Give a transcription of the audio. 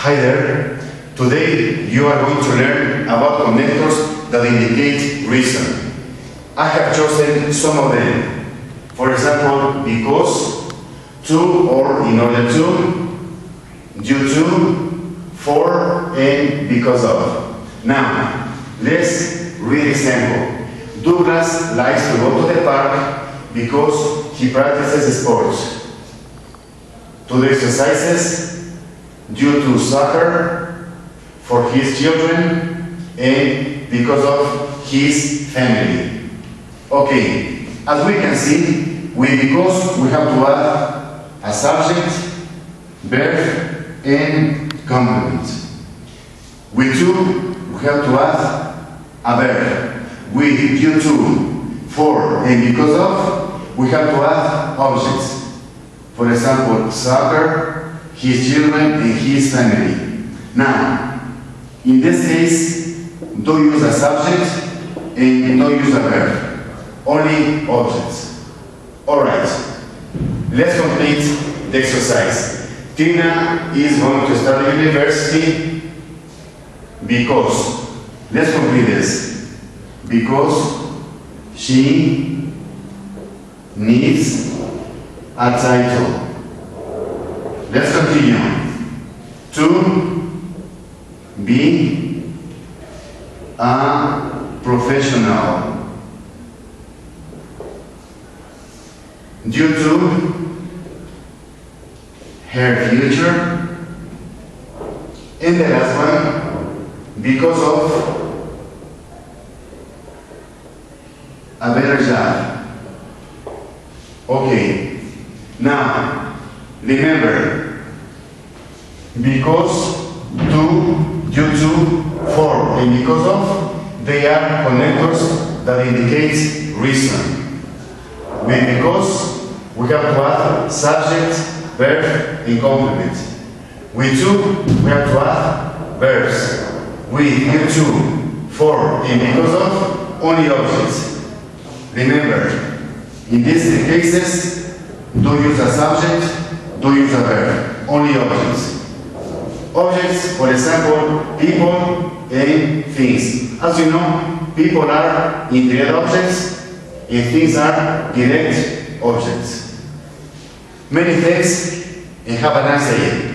Hi there. Today you are going to learn about connectors that indicate reason. I have chosen some of them. For example, because, to or in order to, due to, for, and because of. Now, let's read example. Douglas likes to go to the park because he practices sports. To the exercises, due to soccer, for his children, and because of his family. Okay, as we can see, with because we have to add a subject, verb, and complement. With to, we have to add a verb. With due to, for, and because of, we have to add objects. For example, soccer, his children, and his family. Now, in this case, don't use a subject and don't use a verb. Only objects. Alright, let's complete the exercise. Tina is going to start university because, let's complete this. Because she needs a title. Let's continue. To be a professional. Due to her future. And the last one, because of a better job. Okay, now remember, because, to, due to, for, and because of, they are connectors that indicate reason. With because, we have to add subject, verb, and complement. With to, we have to add verbs. With due to, for, and because of, only objects. Remember, in these three cases, don't use a subject, don't use a verb, only objects. Objects, for example, people and things. As you know, people are indirect objects and things are direct objects. Many thanks and have a nice day.